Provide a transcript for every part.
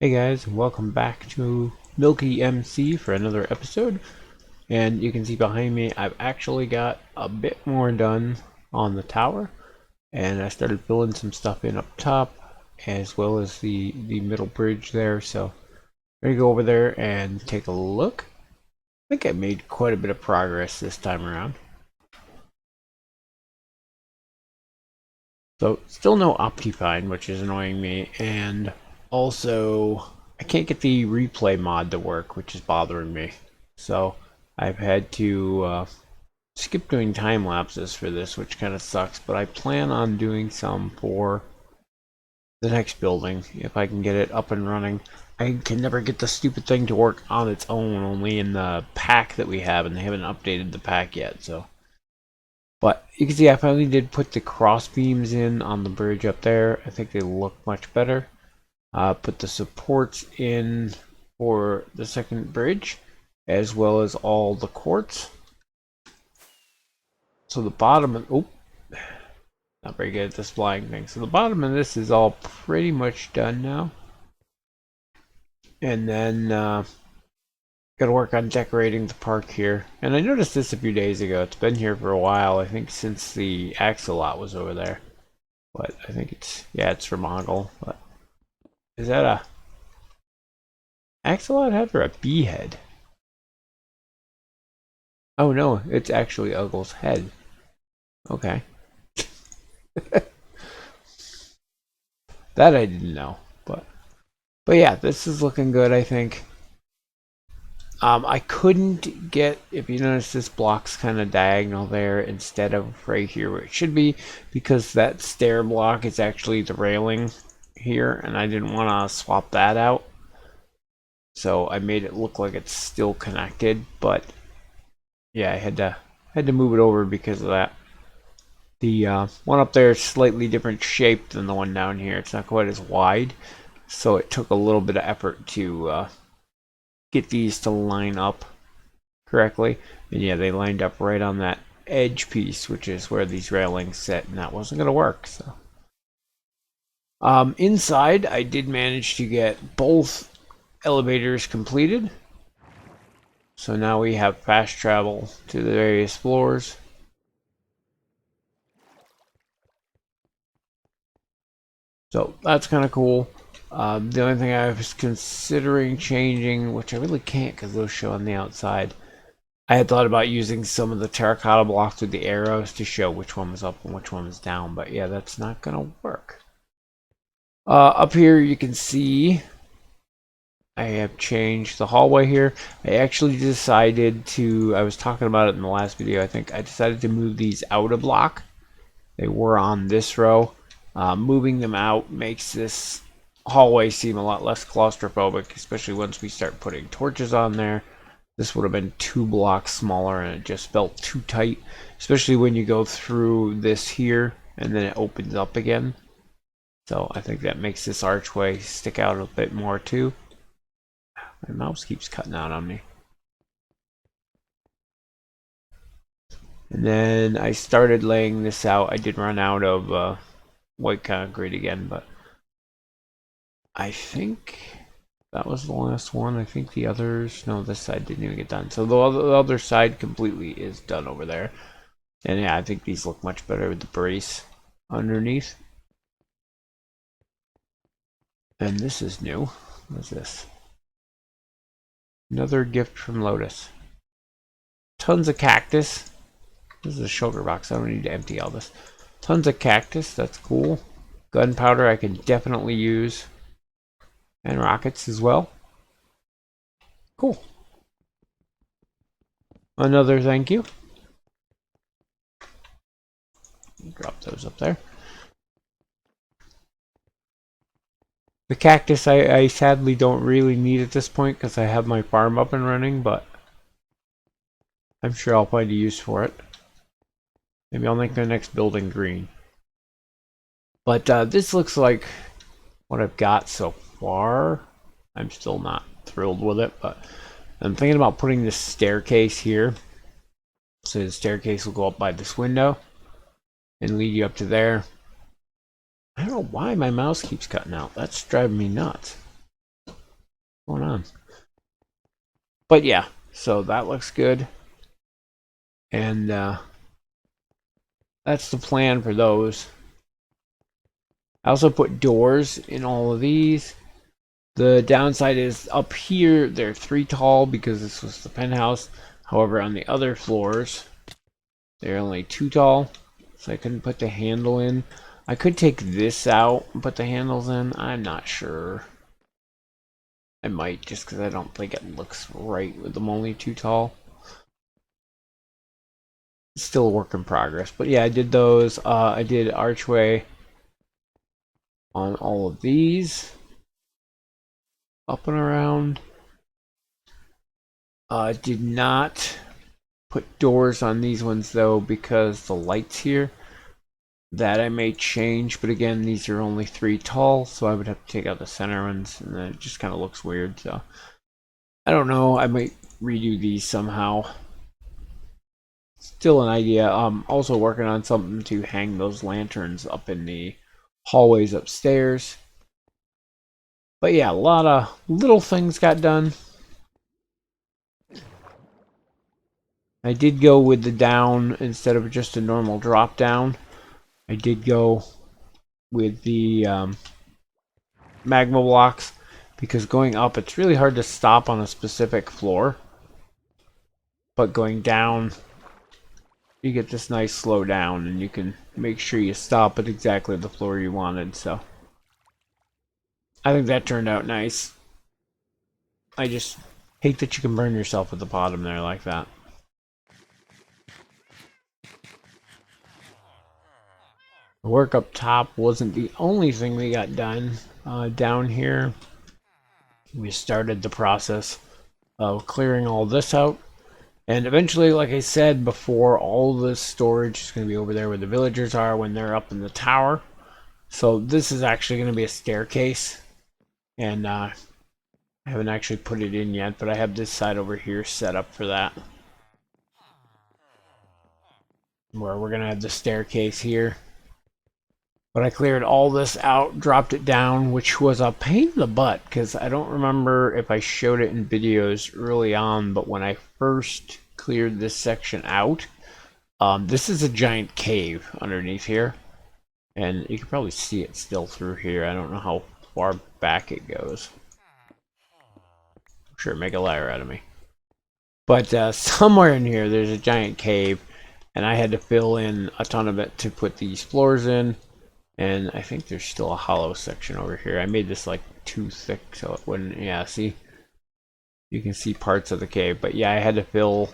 Hey guys, welcome back to Milky MC for another episode. And you can see behind me, I've actually got a bit more done on the tower. And I started filling some stuff in up top, as well as the middle bridge there. So I'm gonna go over there and take a look. I think I made quite a bit of progress this time around. So still no Optifine, which is annoying me, and also I can't get the replay mod to work, which is bothering me. So I've had to skip doing time lapses for this, which kind of sucks, but I plan on doing some for the next building if I can get it up and running. I can never get the stupid thing to work on its own, only in the pack that we have, and they haven't updated the pack yet, so. But you can see I finally did put the cross beams in on the bridge up there. I think they look much better. Put the supports in for the second bridge, as well as all the quartz. So the bottom of, not very good at this flying thing. So the bottom of this is all pretty much done now. And then gotta work on decorating the park here. And I noticed this a few days ago. It's been here for a while, I think since the axolot was over there. But I think it's, yeah, it's from Oggle. But is that a axolot head or a bee head? Oh no, it's actually Uggle's head. Okay. That I didn't know. But yeah, this is looking good, I think. I couldn't get, if you notice, this block's kind of diagonal there instead of right here where it should be, because that stair block is actually the railing here, and I didn't want to swap that out. So I made it look like it's still connected, but yeah, I had to move it over because of that. The one up there is slightly different shape than the one down here. It's not quite as wide, so it took a little bit of effort to get these to line up correctly. And yeah, they lined up right on that edge piece, which is where these railings sit, and that wasn't going to work. So inside, I did manage to get both elevators completed. So now we have fast travel to the various floors. So that's kind of cool. The only thing I was considering changing, which I really can't because those show on the outside, I had thought about using some of the terracotta blocks with the arrows to show which one was up and which one was down, but yeah, that's not going to work. Up here you can see I have changed the hallway here. I actually decided to, I was talking about it in the last video, I think I decided to move these out a block. They were on this row. Moving them out makes this hallway seem a lot less claustrophobic, especially once we start putting torches on there. This would have been 2 blocks smaller and it just felt too tight, especially when you go through this here and then it opens up again. So I think that makes this archway stick out a bit more too. My mouse keeps cutting out on me. And then I started laying this out. I did run out of white concrete again, but I think that was the last one. I think the others, no, this side didn't even get done. So the other side completely is done over there. And yeah, I think these look much better with the brace underneath. And this is new. What is this? Another gift from Lotus. Tons of cactus. This is a sugar box. I don't need to empty all this. Tons of cactus. That's cool. Gunpowder I can definitely use. And rockets as well. Cool. Another thank you. Drop those up there. The cactus I sadly don't really need at this point because I have my farm up and running, but I'm sure I'll find a use for it. Maybe I'll make the next building green. But this looks like what I've got so far. I'm still not thrilled with it, but I'm thinking about putting this staircase here. So the staircase will go up by this window and lead you up to there. I don't know why my mouse keeps cutting out. That's driving me nuts. going on? But yeah, so that looks good. And that's the plan for those. I also put doors in all of these. The downside is up here, they're 3 tall because this was the penthouse. However, on the other floors, they're only 2 tall. So I couldn't put the handle in. I could take this out and put the handles in. I'm not sure. I might, just because I don't think it looks right with them only 2 tall. It's still a work in progress. But yeah, I did those. I did archway on all of these. Up and around. Did not put doors on these ones though because the lights here. That I may change, but again, these are only 3 tall, so I would have to take out the center ones, and then it just kind of looks weird. So I don't know. I might redo these somehow. Still an idea. Also working on something to hang those lanterns up in the hallways upstairs. But yeah, a lot of little things got done. I did go with the down instead of just a normal drop down. I did go with the magma blocks because going up, it's really hard to stop on a specific floor. But going down, you get this nice slow down and you can make sure you stop at exactly the floor you wanted. So I think that turned out nice. I just hate that you can burn yourself at the bottom there like that. The work up top wasn't the only thing we got done. Down here, we started the process of clearing all this out. And eventually, like I said before, all this storage is going to be over there where the villagers are when they're up in the tower. So this is actually going to be a staircase. And I haven't actually put it in yet, but I have this side over here set up for that. Where we're going to have the staircase here. But I cleared all this out, dropped it down, which was a pain in the butt because I don't remember if I showed it in videos early on, but when I first cleared this section out, this is a giant cave underneath here. And you can probably see it still through here. I don't know how far back it goes. Sure, make a liar out of me. But somewhere in here, there's a giant cave, and I had to fill in a ton of it to put these floors in. And I think there's still a hollow section over here. I made this like too thick so it wouldn't, yeah, see? You can see parts of the cave. But yeah, I had to fill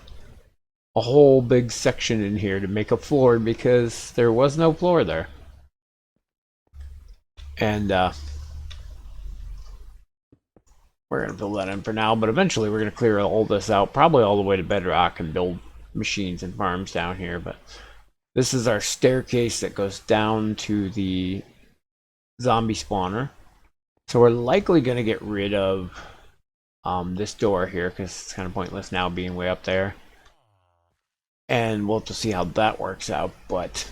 a whole big section in here to make a floor because there was no floor there. And we're going to fill that in for now. But eventually we're going to clear all this out, probably all the way to bedrock and build machines and farms down here. But this is our staircase that goes down to the zombie spawner. So we're likely going to get rid of this door here because it's kind of pointless now being way up there. And we'll have to see how that works out. But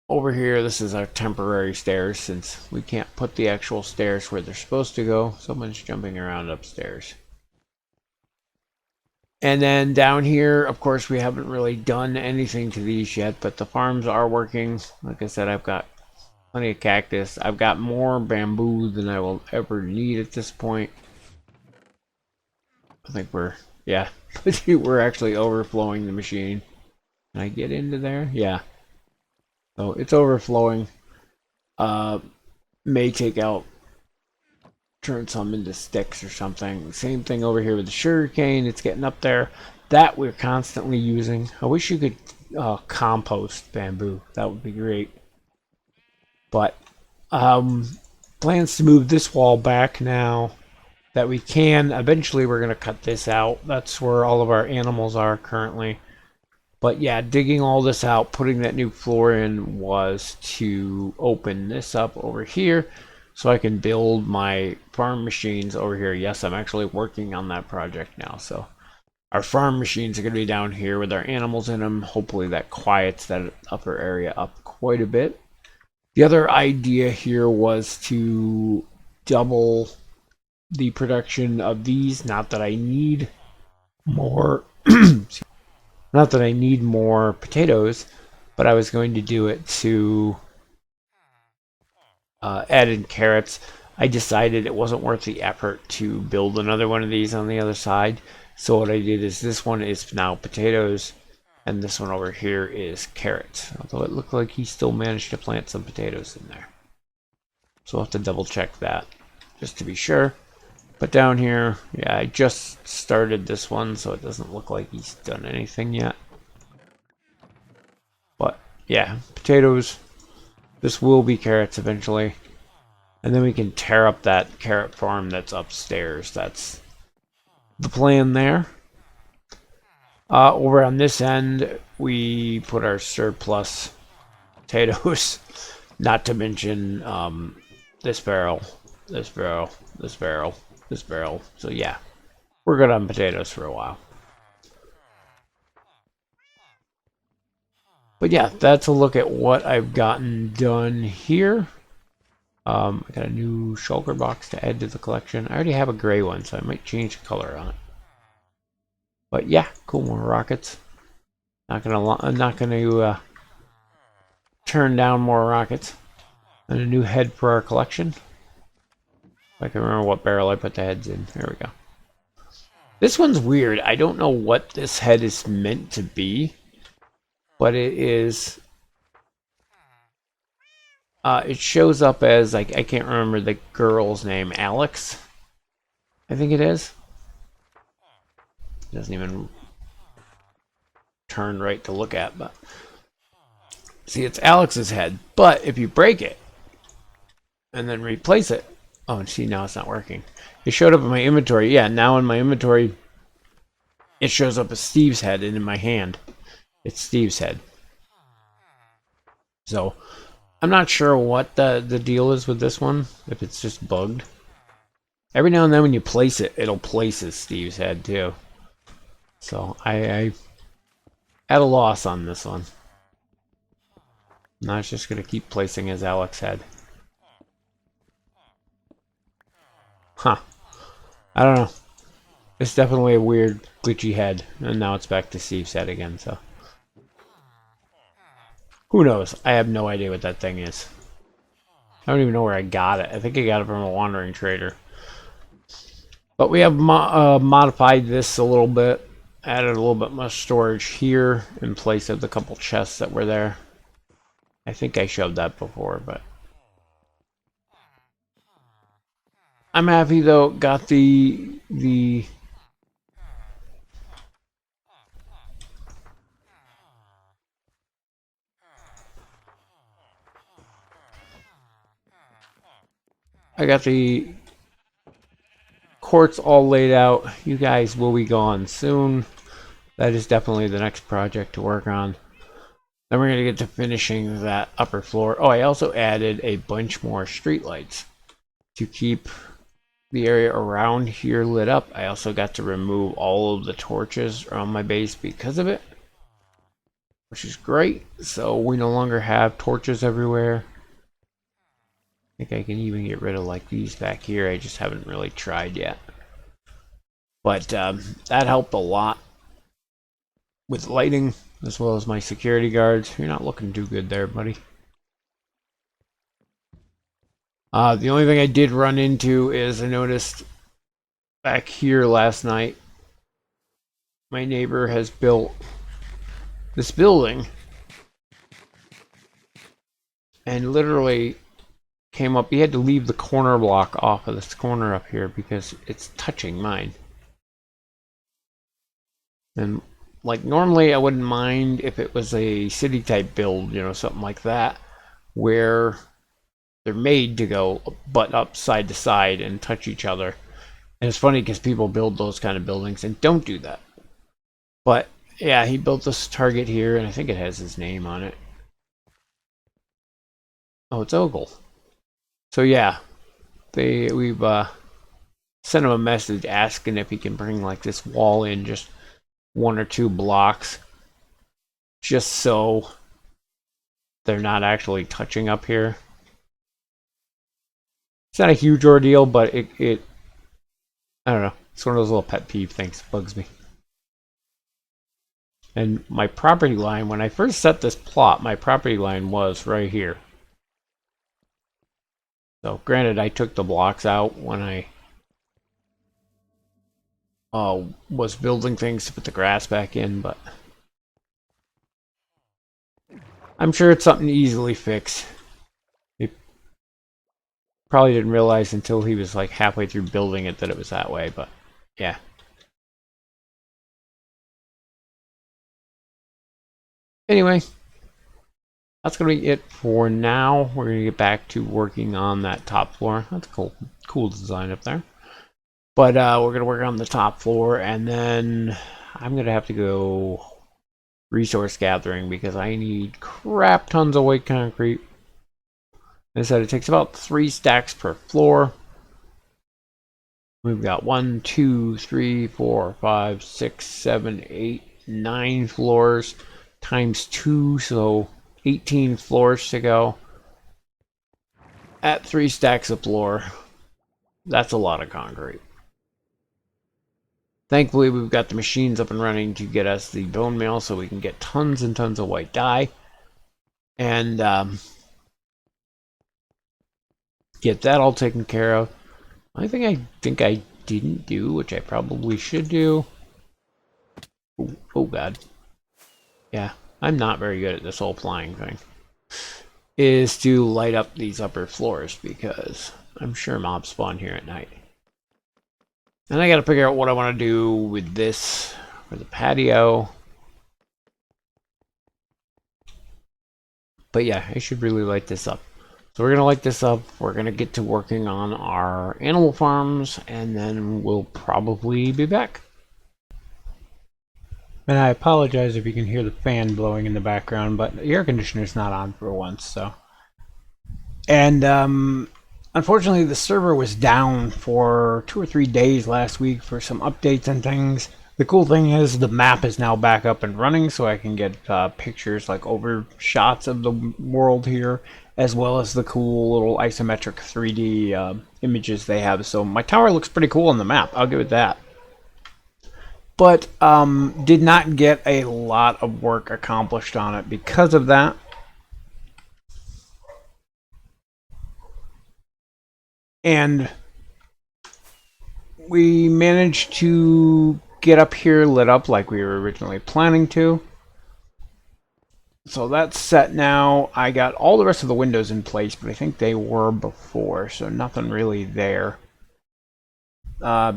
over here, this is our temporary stairs since we can't put the actual stairs where they're supposed to go. Someone's jumping around upstairs. And then down here, of course, we haven't really done anything to these yet, but the farms are working. Like I said, I've got plenty of cactus. I've got more bamboo than I will ever need at this point. I think we're, yeah, we're actually overflowing the machine. Can I get into there? Yeah. So it's overflowing. May take out, turn some into sticks or something. Same thing over here with the sugarcane. It's getting up there. That we're constantly using. I wish you could compost bamboo. That would be great. But plans to move this wall back now that we can. Eventually we're going to cut this out. That's where all of our animals are currently. But yeah, digging all this out, putting that new floor in was to open this up over here so I can build my farm machines over here. Yes, I'm actually working on that project now. So our farm machines are going to be down here with our animals in them. Hopefully that quiets that upper area up quite a bit. The other idea here was to double the production of these. Not that I need more, not that I need more potatoes, but I was going to do it to add in carrots. I decided it wasn't worth the effort to build another one of these on the other side. So what I did is this one is now potatoes, and this one over here is carrots. Although it looked like he still managed to plant some potatoes in there. So I'll have to double check that just to be sure. But down here, yeah, I just started this one, so it doesn't look like he's done anything yet. But yeah, potatoes. This will be carrots eventually. And then we can tear up that carrot farm that's upstairs. That's the plan there. Over on this end, we put our surplus potatoes. Not to mention this barrel, this barrel, this barrel, this barrel. So yeah, we're good on potatoes for a while. But yeah, that's a look at what I've gotten done here. I got a new shulker box to add to the collection. I already have a gray one, so I might change the color on it. But yeah, cool, more rockets. I'm not gonna turn down more rockets. And a new head for our collection. I can remember what barrel I put the heads in. There we go. This one's weird. I don't know what this head is meant to be, but it is. It shows up as, like, I can't remember the girl's name. Alex, I think it is. It doesn't even turn right to look at, but see, it's Alex's head. But if you break it and then replace it, oh, and see, now it's not working. It showed up in my inventory. Yeah, now in my inventory, it shows up as Steve's head, and in my hand, it's Steve's head. So I'm not sure what the deal is with this one, if it's just bugged. Every now and then when you place it, it'll place as Steve's head too. So I at a loss on this one. Now it's just going to keep placing as Alex's head. Huh. I don't know. It's definitely a weird, glitchy head. And now it's back to Steve's head again, so. Who knows? I have no idea what that thing is. I don't even know where I got it. I think I got it from a wandering trader. But we have modified this a little bit. Added a little bit more storage here in place of the couple chests that were there. I think I showed that before, but I'm happy though. Got the I got the quartz all laid out. You guys will be gone soon. That is definitely the next project to work on. Then we're going to get to finishing that upper floor. Oh, I also added a bunch more streetlights to keep the area around here lit up. I also got to remove all of the torches around my base because of it, which is great. So we no longer have torches everywhere. I think I can even get rid of like these back here. I just haven't really tried yet. But that helped a lot with lighting, as well as my security guards. You're not looking too good there, buddy. The only thing I did run into is I noticed back here last night, my neighbor has built this building and literally came up. He had to leave the corner block off of this corner up here because it's touching mine. And like normally I wouldn't mind if it was a city type build, you know, something like that, where they're made to go butt up side to side and touch each other. And it's funny because people build those kind of buildings and don't do that. But yeah, he built this target here, and I think it has his name on it. Oh, it's Ogle. So yeah, we've sent him a message asking if he can bring like this wall in just 1 or 2 blocks, just so they're not actually touching up here. It's not a huge ordeal, but it I don't know. It's one of those little pet peeve things. Bugs me. And my property line, when I first set this plot, my property line was right here. So granted, I took the blocks out when I was building things to put the grass back in, but I'm sure it's something easily fixed. He probably didn't realize until he was like halfway through building it that it was that way, but yeah. Anyway, that's going to be it for now. We're going to get back to working on that top floor. That's a cool design up there. But we're going to work on the top floor, and then I'm going to have to go resource gathering because I need crap tons of white concrete. They said it takes about 3 stacks per floor. We've got 1, 2, 3, 4, 5, 6, 7, 8, 9 floors times 2, so 18 floors to go. At 3 stacks of floor, that's a lot of concrete. Thankfully, we've got the machines up and running to get us the bone meal so we can get tons and tons of white dye. And get that all taken care of. I think I didn't do, which I probably should do. Oh god. Yeah, I'm not very good at this whole flying thing. Is to light up these upper floors because I'm sure mobs spawn here at night. And I gotta figure out what I want to do with this for the patio. But yeah, I should really light this up. So we're going to light this up. We're going to get to working on our animal farms, and then we'll probably be back. And I apologize if you can hear the fan blowing in the background, but the air conditioner's not on for once, so. And unfortunately, the server was down for 2 or 3 days last week for some updates and things. The cool thing is the map is now back up and running, so I can get pictures like over shots of the world here, as well as the cool little isometric 3D images they have. So my tower looks pretty cool on the map, I'll give it that. But did not get a lot of work accomplished on it because of that. And we managed to get up here lit up like we were originally planning to. So that's set now. I got all the rest of the windows in place, but I think they were before, so nothing really there.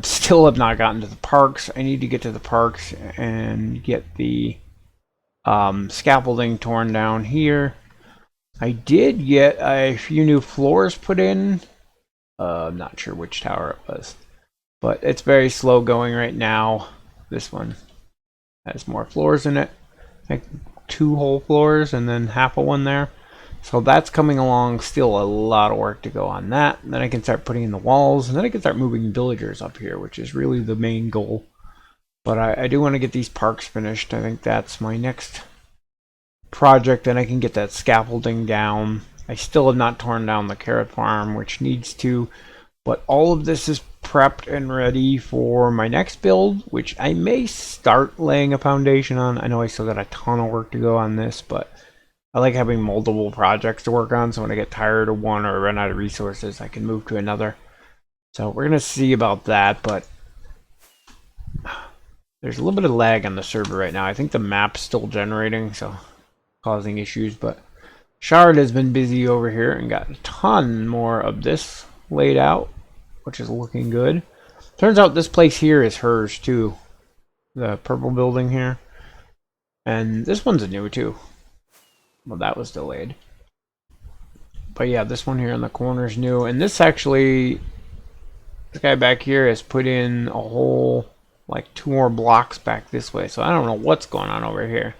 Still have not gotten to the parks. I need to get to the parks and get the scaffolding torn down here. I did get a few new floors put in. I'm not sure which tower it was, but it's very slow going right now. This one has more floors in it, like 2 whole floors and then half of one there. So that's coming along. Still a lot of work to go on that. And then I can start putting in the walls, and then I can start moving villagers up here, which is really the main goal. But I do want to get these parks finished. I think that's my next project, and I can get that scaffolding down. I still have not torn down the carrot farm, which needs to, but all of this is prepped and ready for my next build, which I may start laying a foundation on. I know I still got a ton of work to go on this, but I like having multiple projects to work on, so when I get tired of one or run out of resources, I can move to another. So we're going to see about that, but there's a little bit of lag on the server right now. I think the map's still generating, so causing issues, but Shard has been busy over here and got a ton more of this laid out, which is looking good. Turns out this place here is hers too. The purple building here. And this one's new too. Well, that was delayed. But yeah, this one here in the corner is new. And this actually, this guy back here has put in a whole, like 2 more blocks back this way. So I don't know what's going on over here.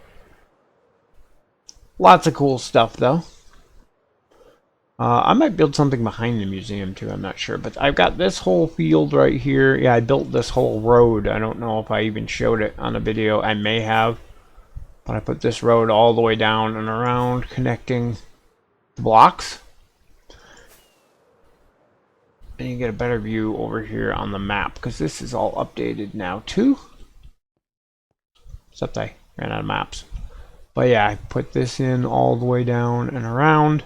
Lots of cool stuff though. I might build something behind the museum too, I'm not sure. But I've got this whole field right here. Yeah, I built this whole road. I don't know if I even showed it on a video. I may have. But I put this road all the way down and around, connecting the blocks. and you get a better view over here on the map, because this is all updated now too. Except I ran out of maps. But yeah, I put this in all the way down and around.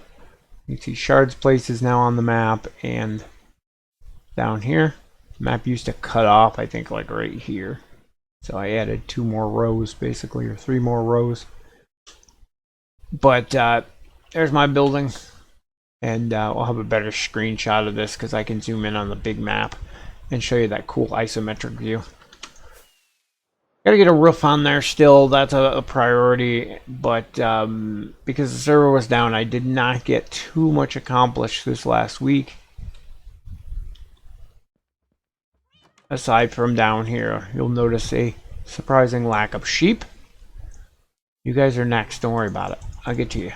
You can see Shard's Place is now on the map, and down here, the map used to cut off, I think, like right here. So I added 2 more rows, basically, or 3 more rows. But there's my building, and I'll have a better screenshot of this because I can zoom in on the big map and show you that cool isometric view. Gotta get a roof on there still, that's a priority, but because the server was down, I did not get too much accomplished this last week. Aside from down here, you'll notice a surprising lack of sheep. You guys are next, don't worry about it. I'll get to you.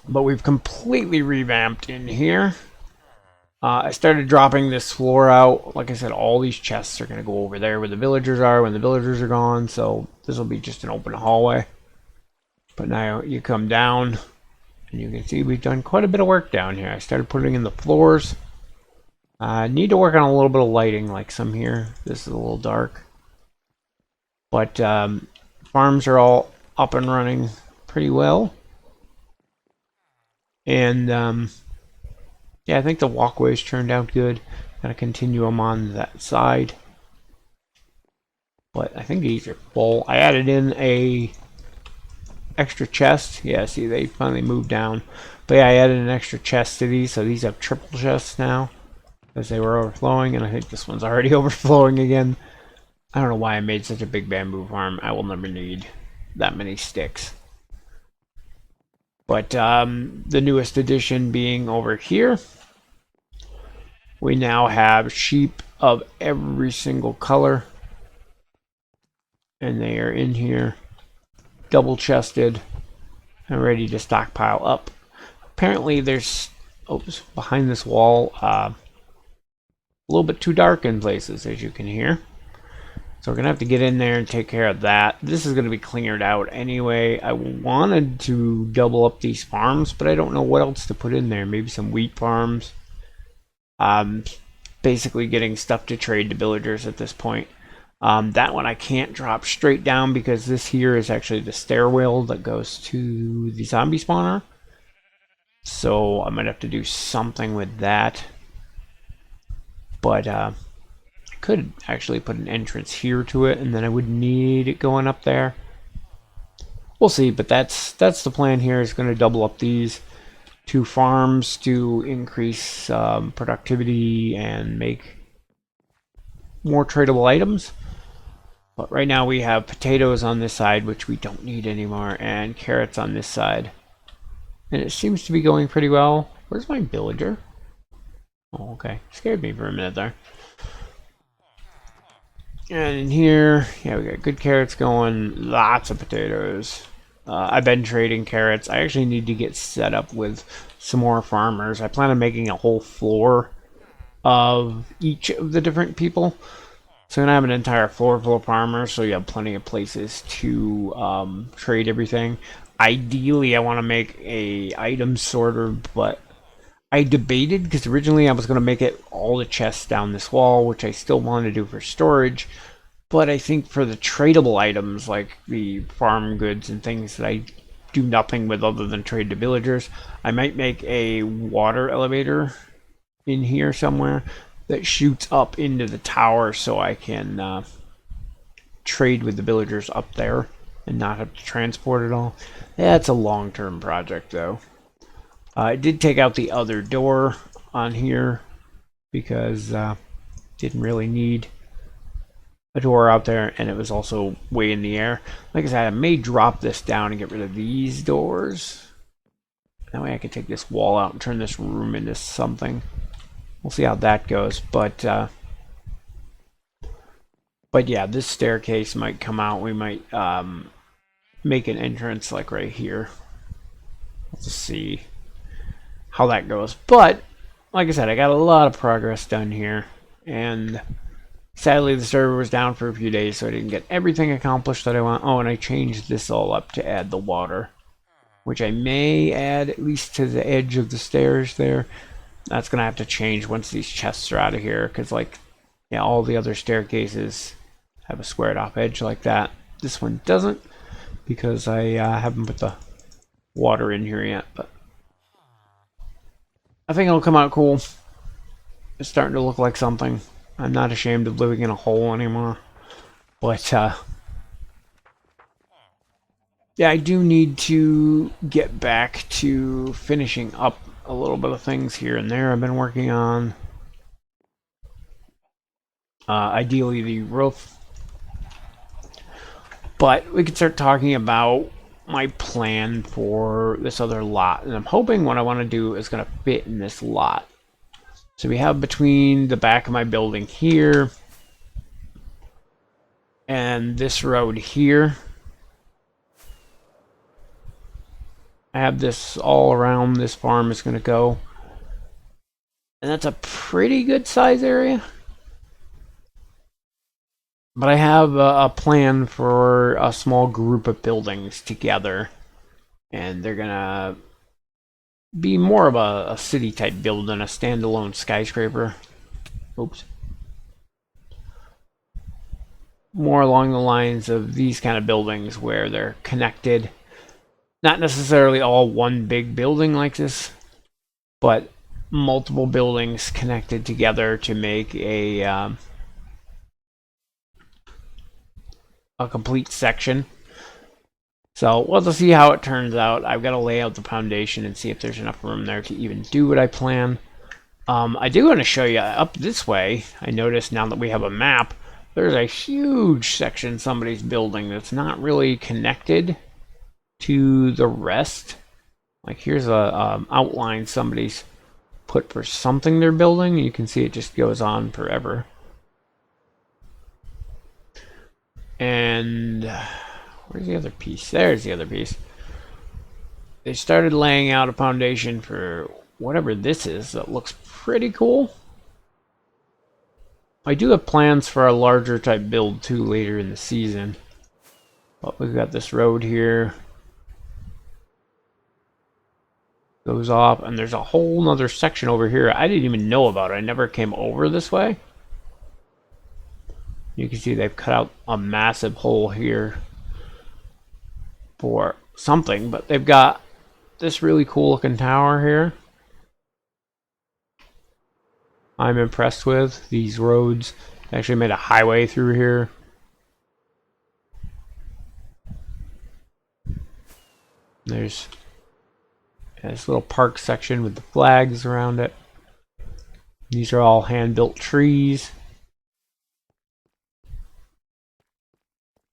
But we've completely revamped in here. I started dropping this floor out. Like I said, all these chests are going to go over there where the villagers are when the villagers are gone. So this will be just an open hallway. But now you come down and you can see we've done quite a bit of work down here. I started putting in the floors. Need to work on a little bit of lighting, like some here. This is a little dark. But farms are all up and running pretty well. And yeah, I think the walkways turned out good. Gotta continue them on that side. But I think these are full. I added in a extra chest. Yeah, see, they finally moved down. But yeah, I added an extra chest to these, so these have triple chests now. Because they were overflowing, and I think this one's already overflowing again. I don't know why I made such a big bamboo farm. I will never need that many sticks. But the newest addition being over here, we now have sheep of every single color. And they are in here, double chested, and ready to stockpile up. Apparently there's, oops, behind this wall, a little bit too dark in places, as you can hear. So we're going to have to get in there and take care of that. This is going to be cleared out anyway. I wanted to double up these farms, but I don't know what else to put in there. Maybe some wheat farms. Basically getting stuff to trade to villagers at this point. That one I can't drop straight down because this here is actually the stairwell that goes to the zombie spawner. So I might have to do something with that. But I could actually put an entrance here to it, and then I would need it going up there. We'll see, but that's the plan here. Is going to double up these 2 farms to increase productivity and make more tradable items. But right now we have potatoes on this side, which we don't need anymore, and carrots on this side. And it seems to be going pretty well. Where's my villager? Oh, okay. Scared me for a minute there. And in here, yeah, we got good carrots going. Lots of potatoes. I've been trading carrots. I actually need to get set up with some more farmers. I plan on making a whole floor of each of the different people. So I'm going to have an entire floor full of farmers, so you have plenty of places to trade everything. Ideally, I want to make a item sorter, but I debated, because originally I was going to make it all the chests down this wall, which I still want to do for storage. But I think for the tradable items, like the farm goods and things that I do nothing with other than trade to villagers, I might make a water elevator in here somewhere that shoots up into the tower so I can trade with the villagers up there and not have to transport it all. That's a long-term project, though. I did take out the other door on here because didn't really need a door out there, and it was also way in the air. Like I said, I may drop this down and get rid of these doors. That way I can take this wall out and turn this room into something. We'll see how that goes, but yeah, this staircase might come out. We might make an entrance like right here. Let's see how that goes. But like I said, I got a lot of progress done here, and sadly the server was down for a few days, so I didn't get everything accomplished that I want. Oh, and I changed this all up to add the water, which I may add at least to the edge of the stairs there. That's gonna have to change once these chests are out of here, because like, yeah, all the other staircases have a squared off edge like that. This one doesn't, because I haven't put the water in here yet, but I think it'll come out cool. It's starting to look like something. I'm not ashamed of living in a hole anymore, but yeah, I do need to get back to finishing up a little bit of things here and there I've been working on. Ideally the roof. But we can start talking about my plan for this other lot. And I'm hoping what I want to do is going to fit in this lot. So we have between the back of my building here and this road here. I have this all around this farm is going to go. And that's a pretty good size area. But I have a plan for a small group of buildings together. And they're going to be more of a city type build than a standalone skyscraper. Oops. More along the lines of these kind of buildings where they're connected. Not necessarily all one big building like this, but multiple buildings connected together to make a complete section. So we'll have to see how it turns out. I've got to lay out the foundation and see if there's enough room there to even do what I plan. I do want to show you up this way. I noticed now that we have a map, there's a huge section somebody's building that's not really connected to the rest. Like here's a outline somebody's put for something they're building. You can see it just goes on forever. And where's the other piece? There's the other piece. They started laying out a foundation for whatever this is. That looks pretty cool. I do have plans for a larger type build too later in the season. But we've got this road here. Goes off, and there's a whole nother section over here I didn't even know about. I never came over this way. You can see they've cut out a massive hole here for something, but they've got this really cool looking tower here. I'm impressed with these roads. They actually made a highway through here. There's this little park section with the flags around it. These are all hand-built trees.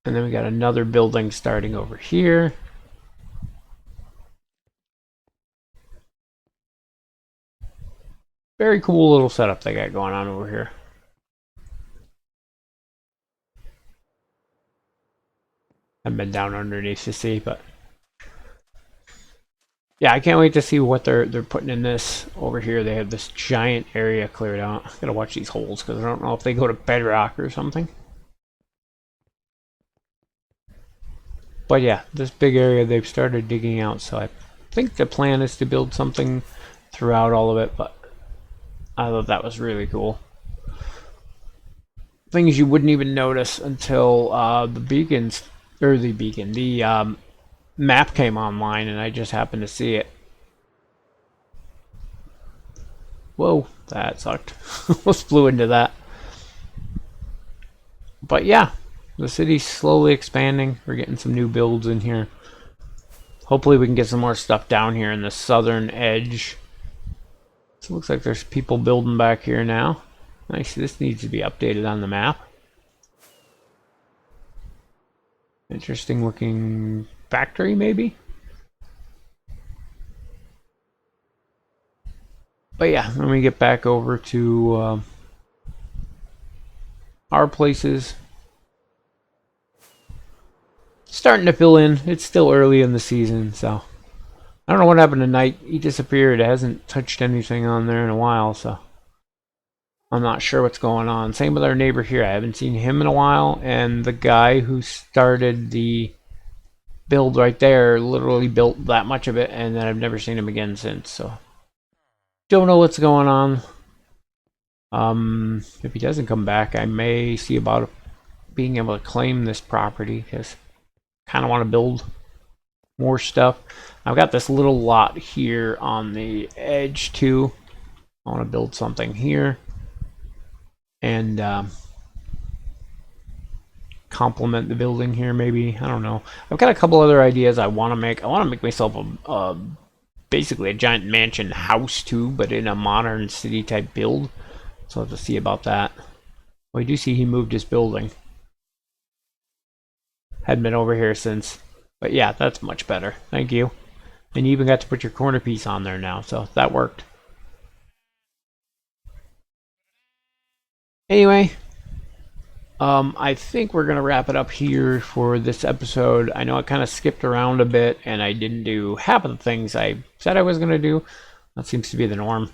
And then we got another building starting over here. Very cool little setup they got going on over here. I've been down underneath to see, but yeah, I can't wait to see what they're putting in this over here. They have this giant area cleared out. I gotta watch these holes because I don't know if they go to bedrock or something. But yeah, this big area they've started digging out, so I think the plan is to build something throughout all of it, but I thought that was really cool. Things you wouldn't even notice until the map came online and I just happened to see it. Whoa, that sucked. Almost flew into that. But yeah, the city's slowly expanding. We're getting some new builds in here. Hopefully we can get some more stuff down here in the southern edge. So it looks like there's people building back here now. Nice, this needs to be updated on the map. Interesting looking factory, maybe? But yeah, let me get back over to our places. Starting to fill in. It's still early in the season, so I don't know what happened tonight. He disappeared. It hasn't touched anything on there in a while, so I'm not sure what's going on. Same with our neighbor here. I haven't seen him in a while, and the guy who started the build right there literally built that much of it, and then I've never seen him again since. So Don't know what's going on. If he doesn't come back, I may see about being able to claim this property because I kind of want to build more stuff. I've got this little lot here on the edge too. I want to build something here and complement the building here maybe. I don't know. I've got a couple other ideas I want to make. I want to make myself basically a giant mansion house too, but in a modern city type build. So I'll have to see about that. Well, I do see he moved his building. Hadn't been over here since. But yeah, that's much better. Thank you. And you even got to put your corner piece on there now, so that worked. Anyway, I think we're going to wrap it up here for this episode. I know I kind of skipped around a bit, and I didn't do half of the things I said I was going to do. That seems to be the norm.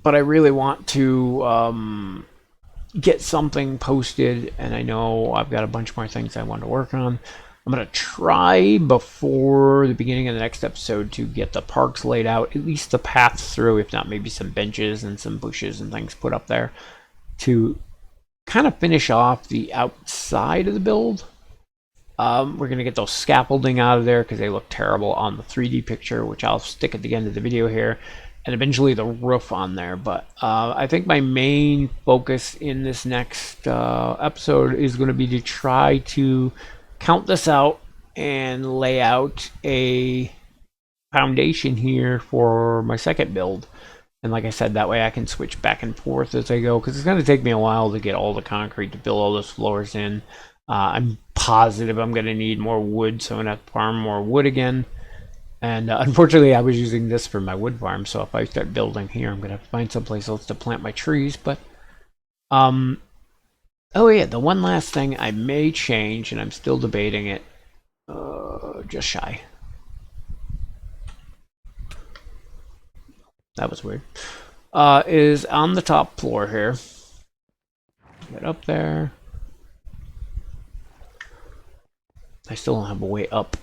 But I really want to get something posted, and I know I've got a bunch more things I want to work on. I'm going to try before the beginning of the next episode to get the parks laid out, at least the paths through, if not maybe some benches and some bushes and things put up there, to kind of finish off the outside of the build. We're going to get those scaffolding out of there because they look terrible on the 3D picture, which I'll stick at the end of the video here. And eventually the roof on there. But I think my main focus in this next episode is going to be to try to count this out and lay out a foundation here for my second build. And like I said, that way I can switch back and forth as I go, because it's going to take me a while to get all the concrete to fill all those floors in. I'm positive I'm going to need more wood, so I'm going to have to farm more wood again. And unfortunately, I was using this for my wood farm, so if I start building here, I'm going to have to find someplace else to plant my trees. But, oh yeah, the one last thing I may change, and I'm still debating it, just shy. That was weird. Is on the top floor here. Get up there. I still don't have a way up.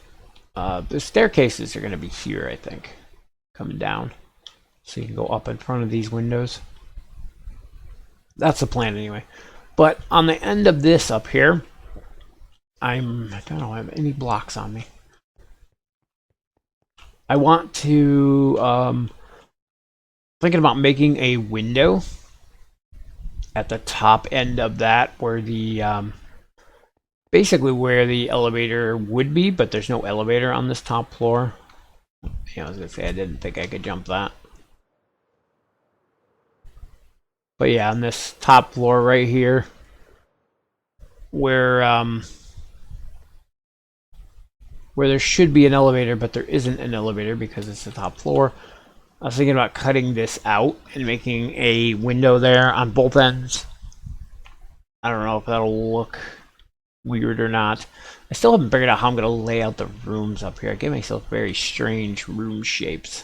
The staircases are going to be here, I think, coming down. So you can go up in front of these windows. That's the plan anyway. But on the end of this up here, I don't have any blocks on me. I want to, thinking about making a window at the top end of that where the, basically where the elevator would be, but there's no elevator on this top floor. Yeah, I was gonna say I didn't think I could jump that. But yeah, on this top floor right here, where there should be an elevator, but there isn't an elevator because it's the top floor. I was thinking about cutting this out and making a window there on both ends. I don't know if that'll look weird or not. I still haven't figured out how I'm going to lay out the rooms up here. I gave myself very strange room shapes.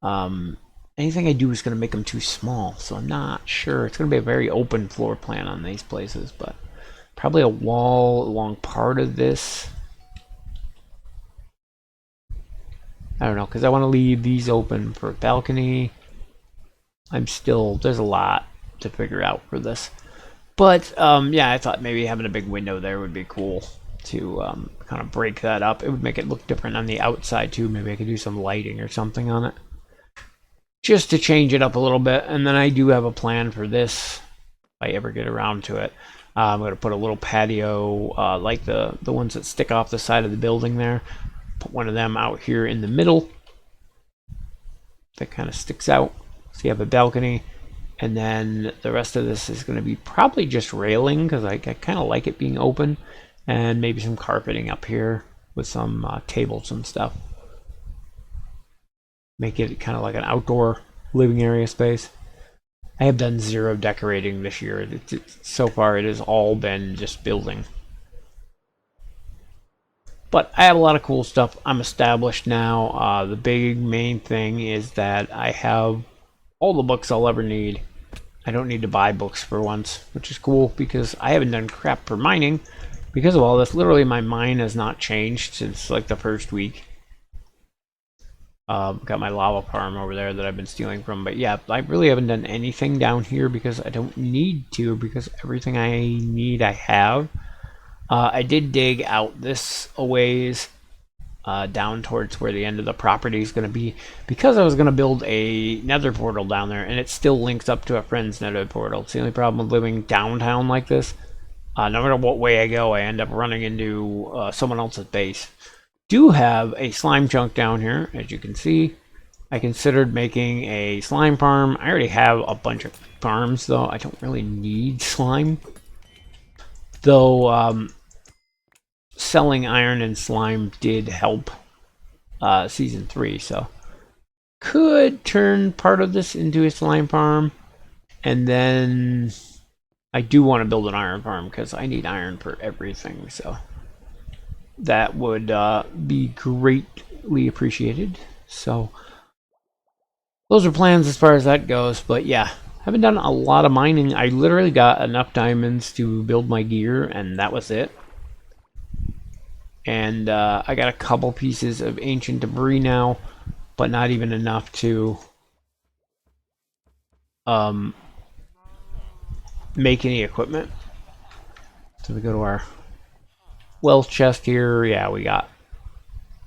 Anything I do is going to make them too small, so I'm not sure. It's going to be a very open floor plan on these places, but probably a wall along part of this. I don't know, because I want to leave these open for a balcony. There's a lot to figure out for this. But, yeah, I thought maybe having a big window there would be cool to kind of break that up. It would make it look different on the outside, too. Maybe I could do some lighting or something on it, just to change it up a little bit. And then I do have a plan for this, if I ever get around to it. I'm going to put a little patio, like the ones that stick off the side of the building there. Put one of them out here in the middle. That kind of sticks out. So you have a balcony. And then the rest of this is going to be probably just railing, because I kind of like it being open. And maybe some carpeting up here with some tables and stuff. Make it kind of like an outdoor living area space. I have done zero decorating this year. So far it has all been just building. But I have a lot of cool stuff. I'm established now. The big main thing is that I have all the books I'll ever need. I don't need to buy books for once, which is cool because I haven't done crap for mining because of all this, literally my mine has not changed since like the first week. Got my lava farm over there that I've been stealing from, but yeah, I really haven't done anything down here because I don't need to, because everything I need I have. I did dig out this a ways, down towards where the end of the property is going to be, because I was going to build a nether portal down there, and it still links up to a friend's nether portal. It's the only problem with living downtown like this. No matter what way I go, I end up running into someone else's base. Do have a slime chunk down here, as you can see. I considered making a slime farm. I already have a bunch of farms, though. I don't really need slime. Though, selling iron and slime did help Season 3, so could turn part of this into a slime farm. And then I do want to build an iron farm, because I need iron for everything, so that would be greatly appreciated. So those are plans as far as that goes. But yeah, haven't done a lot of mining. I literally got enough diamonds to build my gear, and that was it. And I got a couple pieces of ancient debris now, but not even enough to make any equipment. So we go to our wealth chest here. Yeah, we got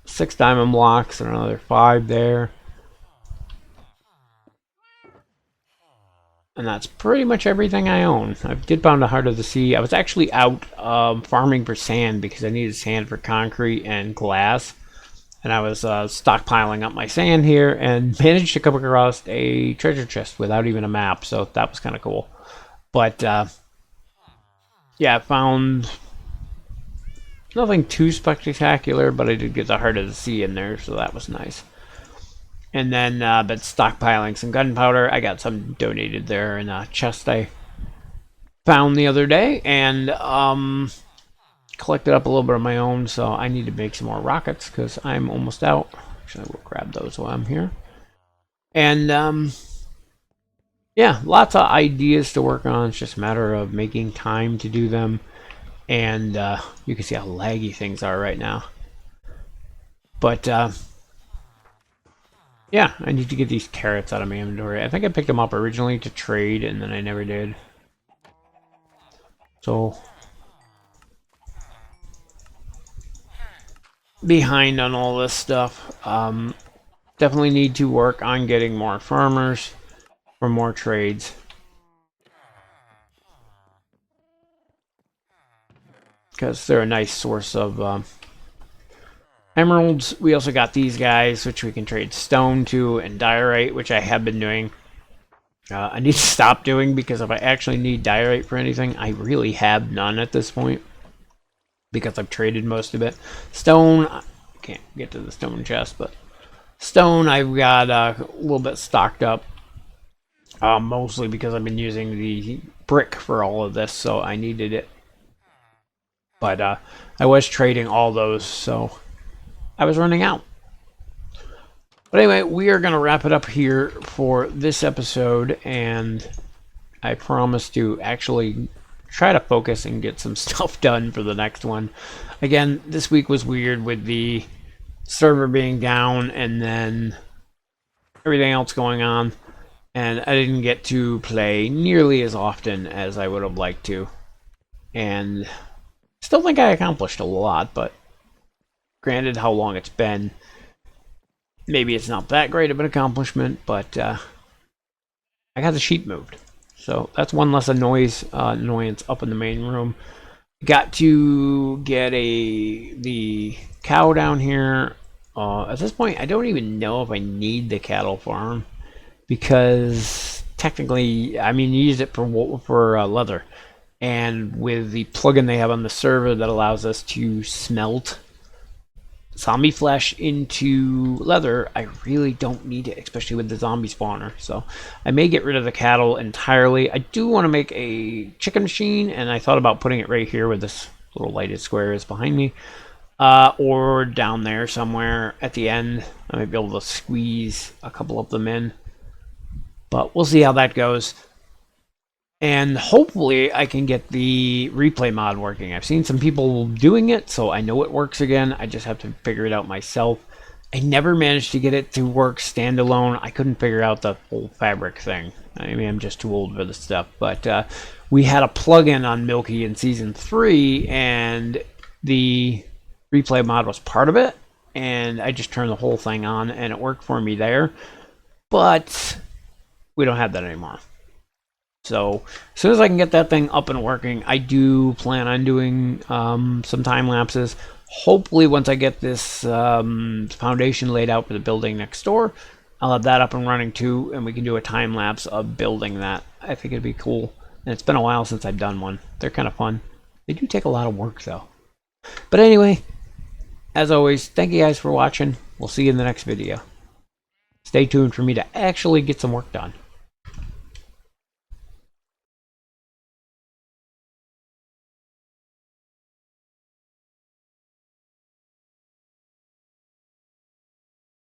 6 diamond blocks and another 5 there. And that's pretty much everything I own. I did found a Heart of the Sea. I was actually out farming for sand because I needed sand for concrete and glass. And I was stockpiling up my sand here and managed to come across a treasure chest without even a map. So that was kind of cool. But yeah, I found nothing too spectacular, but I did get the Heart of the Sea in there, so that was nice. And then been stockpiling some gunpowder. I got some donated there in a chest I found the other day, and collected up a little bit of my own, so I need to make some more rockets because I'm almost out. Actually, I will grab those while I'm here. And yeah, lots of ideas to work on. It's just a matter of making time to do them. And you can see how laggy things are right now. But yeah, I need to get these carrots out of my inventory. I think I picked them up originally to trade, and then I never did. So behind on all this stuff. Definitely need to work on getting more farmers for more trades. Because they're a nice source of emeralds. We also got these guys, which we can trade stone to, and diorite, which I have been doing. I need to stop doing, because if I actually need diorite for anything, I really have none at this point, because I've traded most of it. Stone, I can't get to the stone chest, but stone I've got a little bit stocked up, mostly because I've been using the brick for all of this, so I needed it. But I was trading all those, so I was running out. But anyway, we are going to wrap it up here for this episode, and I promise to actually try to focus and get some stuff done for the next one. Again, this week was weird with the server being down and then everything else going on, and I didn't get to play nearly as often as I would have liked to. And still think I accomplished a lot, but granted how long it's been, maybe it's not that great of an accomplishment, but I got the sheep moved. So that's one less annoyance up in the main room. Got to get the cow down here. At this point, I don't even know if I need the cattle farm, because technically, I mean, you use it for leather. And with the plugin they have on the server that allows us to smelt zombie flesh into leather, I really don't need it, especially with the zombie spawner. So I may get rid of the cattle entirely. I do want to make a chicken machine, and I thought about putting it right here where this little lighted square is behind me, or down there somewhere at the end. I might be able to squeeze a couple of them in, but we'll see how that goes. And hopefully I can get the replay mod working. I've seen some people doing it, so I know it works again. I just have to figure it out myself. I never managed to get it to work standalone. I couldn't figure out the whole fabric thing. I mean, I'm just too old for this stuff. But we had a plugin on Milky in Season 3, and the replay mod was part of it. And I just turned the whole thing on, and it worked for me there. But we don't have that anymore. So as soon as I can get that thing up and working, I do plan on doing some time lapses. Hopefully once I get this foundation laid out for the building next door, I'll have that up and running too, and we can do a time lapse of building that. I think it'd be cool. And it's been a while since I've done one. They're kind of fun. They do take a lot of work though. But anyway, as always, thank you guys for watching. We'll see you in the next video. Stay tuned for me to actually get some work done.